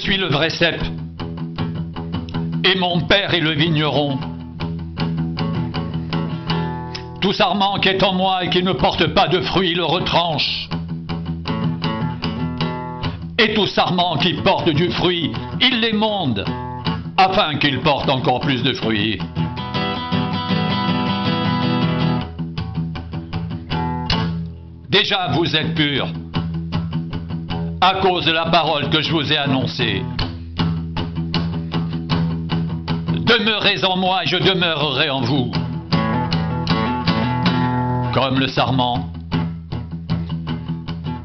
suis le vrai cep, et mon père est le vigneron. Tout sarment qui est en moi et qui ne porte pas de fruits le retranche. Et tout sarment qui porte du fruit, il l'émonde, afin qu'il porte encore plus de fruits. Déjà vous êtes purs, à cause de la parole que je vous ai annoncée. Demeurez en moi et je demeurerai en vous. Comme le sarment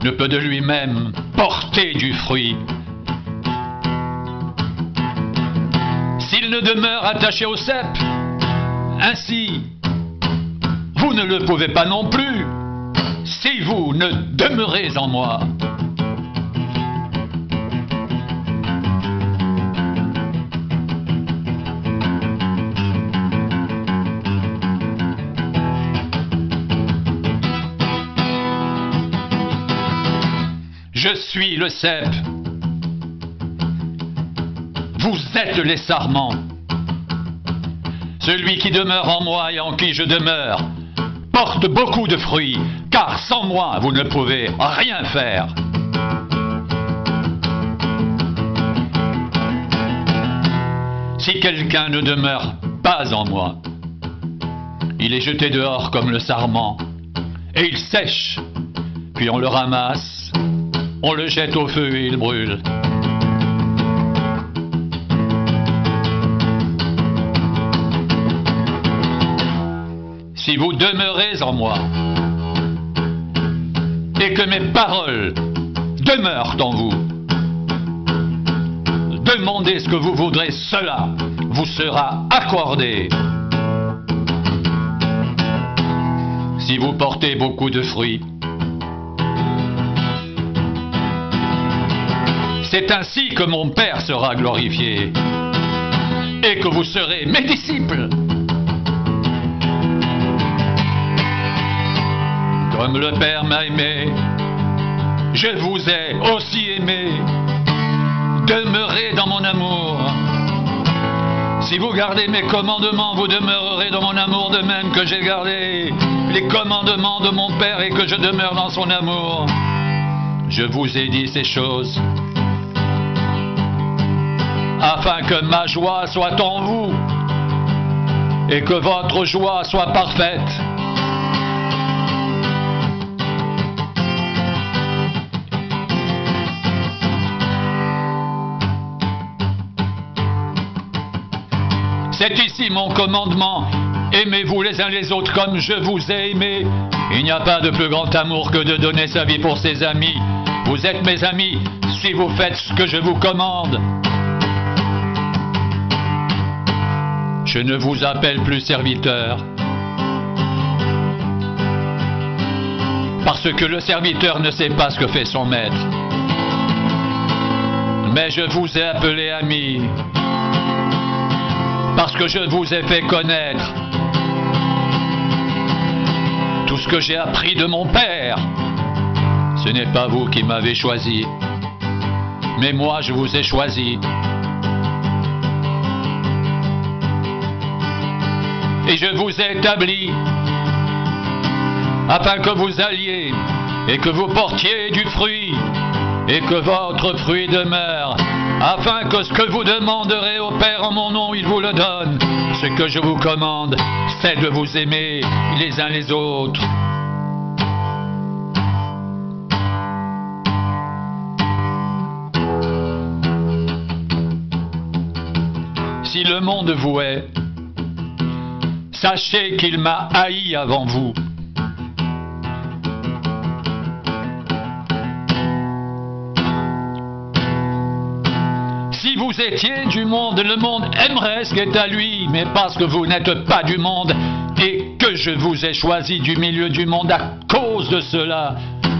ne peut de lui-même porter du fruit, s'il ne demeure attaché au cep, ainsi vous ne le pouvez pas non plus, si vous ne demeurez en moi. Je suis le cep. Vous êtes les sarments. Celui qui demeure en moi et en qui je demeure porte beaucoup de fruits, car sans moi vous ne pouvez rien faire. Si quelqu'un ne demeure pas en moi, il est jeté dehors comme le sarment, et il sèche, puis on le ramasse, on le jette au feu et il brûle. Si vous demeurez en moi, et que mes paroles demeurent en vous, demandez ce que vous voudrez, cela vous sera accordé. Si vous portez beaucoup de fruits, c'est ainsi que mon Père sera glorifié et que vous serez mes disciples. Comme le Père m'a aimé, je vous ai aussi aimé. Demeurez dans mon amour. Si vous gardez mes commandements, vous demeurerez dans mon amour, de même que j'ai gardé les commandements de mon Père et que je demeure dans son amour. Je vous ai dit ces choses afin que ma joie soit en vous et que votre joie soit parfaite. C'est ici mon commandement. Aimez-vous les uns les autres comme je vous ai aimé. Il n'y a pas de plus grand amour que de donner sa vie pour ses amis. Vous êtes mes amis si vous faites ce que je vous commande. Je ne vous appelle plus serviteur, parce que le serviteur ne sait pas ce que fait son maître. Mais je vous ai appelé ami, parce que je vous ai fait connaître tout ce que j'ai appris de mon Père. Ce n'est pas vous qui m'avez choisi, mais moi je vous ai choisi. Et je vous ai établi afin que vous alliez et que vous portiez du fruit et que votre fruit demeure, afin que ce que vous demanderez au Père en mon nom, il vous le donne. Ce que je vous commande, c'est de vous aimer les uns les autres. Si le monde vous hait, sachez qu'il m'a haï avant vous. Si vous étiez du monde, le monde aimerait ce qui est à lui, mais parce que vous n'êtes pas du monde et que je vous ai choisi du milieu du monde, à cause de cela,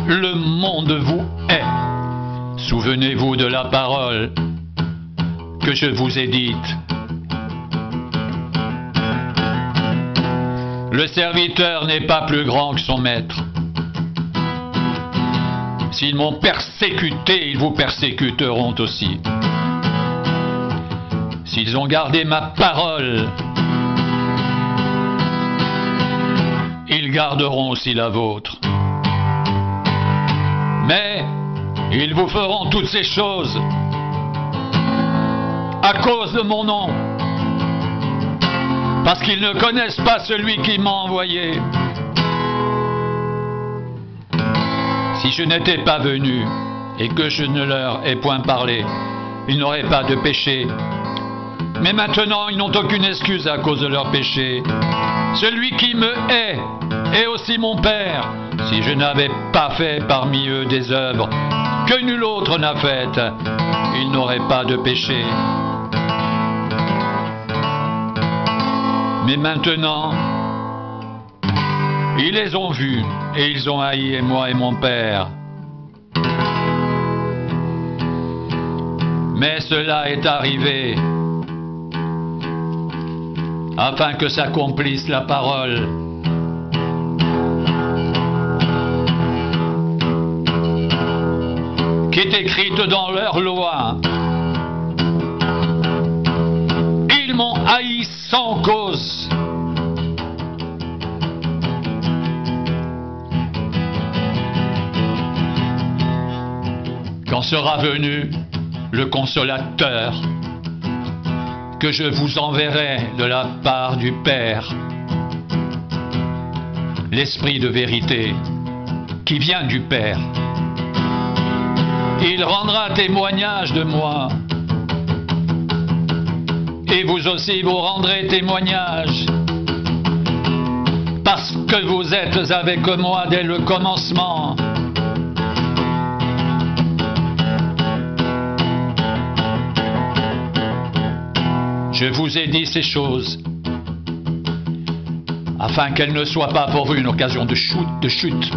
le monde vous hait. Souvenez-vous de la parole que je vous ai dite. Le serviteur n'est pas plus grand que son maître. S'ils m'ont persécuté, ils vous persécuteront aussi. s'ils ont gardé ma parole, ils garderont aussi la vôtre. Mais ils vous feront toutes ces choses à cause de mon nom, parce qu'ils ne connaissent pas celui qui m'a envoyé. Si je n'étais pas venu et que je ne leur ai point parlé, ils n'auraient pas de péché. Mais maintenant, ils n'ont aucune excuse à cause de leur péché. Celui qui me hait est aussi mon Père. Si je n'avais pas fait parmi eux des œuvres que nul autre n'a faites, ils n'auraient pas de péché. Mais maintenant, ils les ont vus et ils ont haï moi et mon Père. Mais cela est arrivé afin que s'accomplisse la parole qui est écrite dans leur loi. Ils m'ont haï sans cause. Quand sera venu le consolateur que je vous enverrai de la part du Père, l'Esprit de vérité qui vient du Père, il rendra témoignage de moi. Et vous aussi vous rendrez témoignage, parce que vous êtes avec moi dès le commencement. Je vous ai dit ces choses afin qu'elles ne soient pas pour vous une occasion de chute.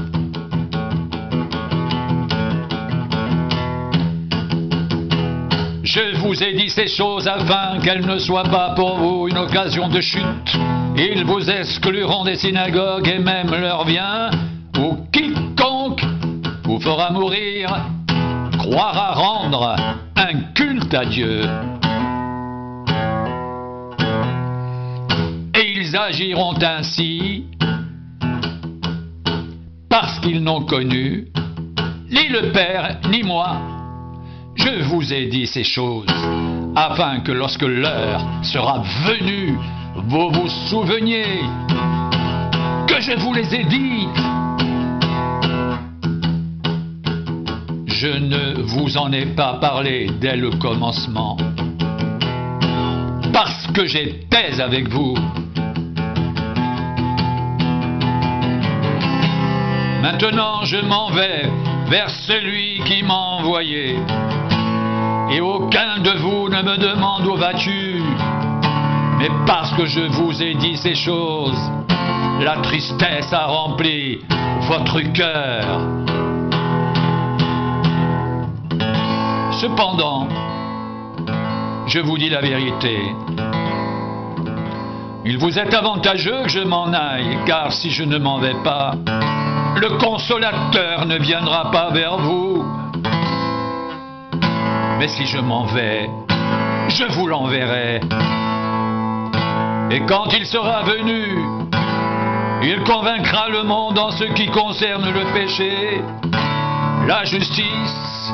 Je vous ai dit ces choses afin qu'elles ne soient pas pour vous une occasion de chute. Ils vous excluront des synagogues et même leur bien, ou quiconque vous fera mourir croira rendre un culte à Dieu. Et ils agiront ainsi parce qu'ils n'ont connu ni le Père ni moi. Je vous ai dit ces choses afin que lorsque l'heure sera venue, vous vous souveniez que je vous les ai dites. Je ne vous en ai pas parlé dès le commencement, parce que j'étais avec vous. Maintenant je m'en vais vers celui qui m'a envoyé. Et aucun de vous ne me demande où vas-tu. Mais parce que je vous ai dit ces choses, la tristesse a rempli votre cœur. Cependant, je vous dis la vérité. Il vous est avantageux que je m'en aille, car si je ne m'en vais pas, le consolateur ne viendra pas vers vous. Mais si je m'en vais, je vous l'enverrai. Et quand il sera venu, il convaincra le monde en ce qui concerne le péché, la justice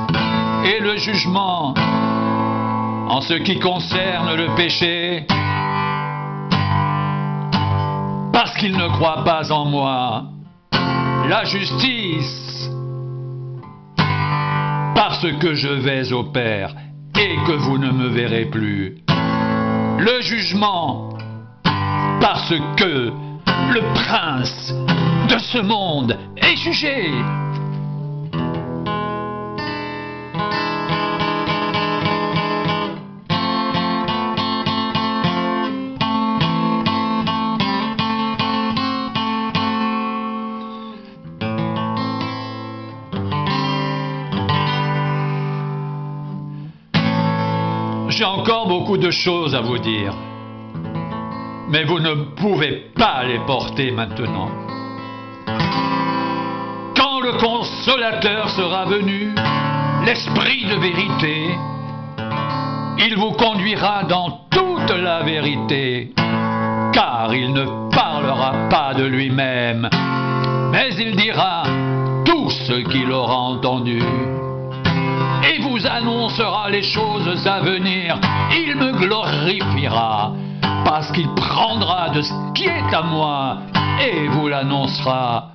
et le jugement. En ce qui concerne le péché, parce qu'il ne croit pas en moi. La justice, parce que je vais au Père et que vous ne me verrez plus. Le jugement, parce que le prince de ce monde est jugé. J'ai encore beaucoup de choses à vous dire, mais vous ne pouvez pas les porter maintenant. Quand le consolateur sera venu, l'Esprit de vérité, il vous conduira dans toute la vérité, car il ne parlera pas de lui-même, mais il dira tout ce qu'il aura entendu et vous annoncera les choses à venir. Il me glorifiera parce qu'il prendra de ce qui est à moi et vous l'annoncera.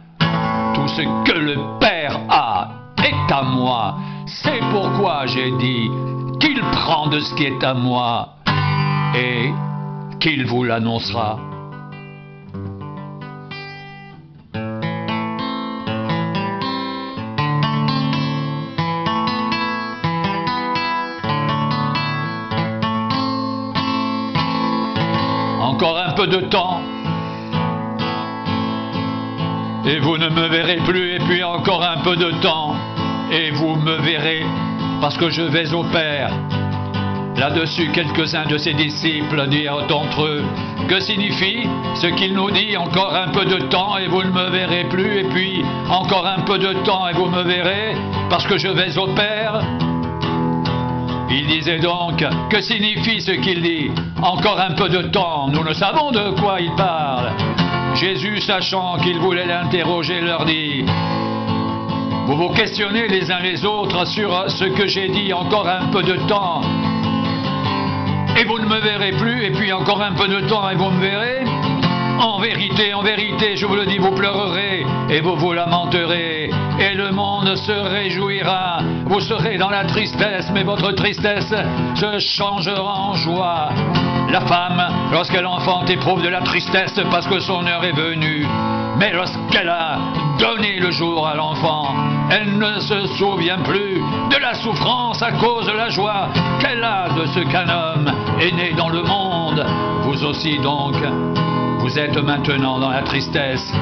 Tout ce que le Père a est à moi. C'est pourquoi j'ai dit qu'il prend de ce qui est à moi et qu'il vous l'annoncera. Encore un peu de temps et vous ne me verrez plus, et puis encore un peu de temps et vous me verrez, parce que je vais au Père. Là-dessus, quelques-uns de ses disciples dirent entre eux: que signifie ce qu'il nous dit? Encore un peu de temps et vous ne me verrez plus, et puis encore un peu de temps et vous me verrez, parce que je vais au Père. Il disait donc: que signifie ce qu'il dit? Encore un peu de temps, nous ne savons de quoi il parle. Jésus, sachant qu'il voulait l'interroger, leur dit: vous vous questionnez les uns les autres sur ce que j'ai dit, encore un peu de temps et vous ne me verrez plus, et puis encore un peu de temps et vous me verrez. En vérité, je vous le dis, vous pleurerez et vous vous lamenterez, et le monde se réjouira. Vous serez dans la tristesse, mais votre tristesse se changera en joie. La femme, lorsqu'elle enfante, éprouve de la tristesse parce que son heure est venue. Mais lorsqu'elle a donné le jour à l'enfant, elle ne se souvient plus de la souffrance à cause de la joie qu'elle a de ce qu'un homme est né dans le monde. Vous aussi donc, vous êtes maintenant dans la tristesse.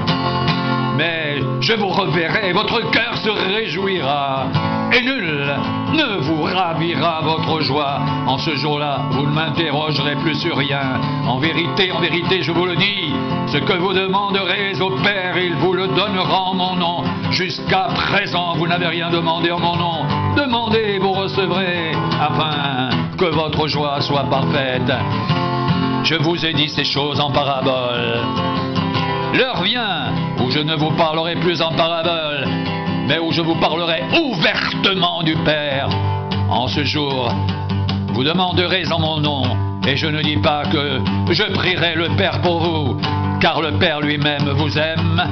Mais je vous reverrai, votre cœur se réjouira, et nul ne vous ravira votre joie. En ce jour-là, vous ne m'interrogerez plus sur rien. En vérité, je vous le dis, ce que vous demanderez au Père, il vous le donnera en mon nom. Jusqu'à présent, vous n'avez rien demandé en mon nom. Demandez et vous recevrez, afin que votre joie soit parfaite. Je vous ai dit ces choses en parabole. L'heure vient où je ne vous parlerai plus en parabole, mais où je vous parlerai ouvertement du Père. En ce jour, vous demanderez en mon nom, et je ne dis pas que je prierai le Père pour vous, car le Père lui-même vous aime,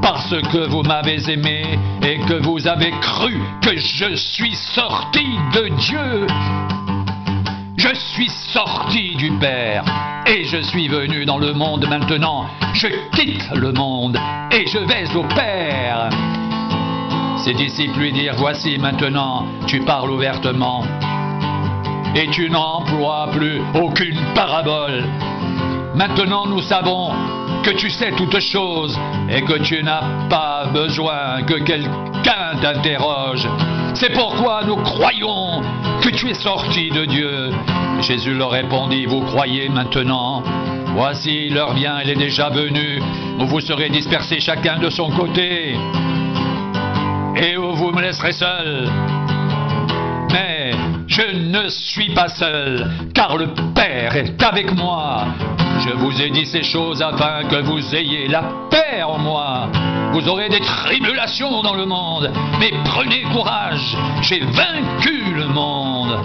parce que vous m'avez aimé et que vous avez cru que je suis sorti de Dieu. Je suis sorti du Père et je suis venu dans le monde maintenant. Je quitte le monde et je vais au Père. Ses disciples lui dirent: voici maintenant, tu parles ouvertement et tu n'emploies plus aucune parabole. Maintenant nous savons que tu sais toutes choses et que tu n'as pas besoin que quelqu'un t'interroge. C'est pourquoi nous croyons que tu es sorti de Dieu. Jésus leur répondit: vous croyez maintenant? Voici, l'heure vient, elle est déjà venue, où vous serez dispersés chacun de son côté, et où vous me laisserez seul. Mais je ne suis pas seul, car le Père est avec moi. Je vous ai dit ces choses afin que vous ayez la paix en moi. Vous aurez des tribulations dans le monde, mais prenez courage, j'ai vaincu le monde.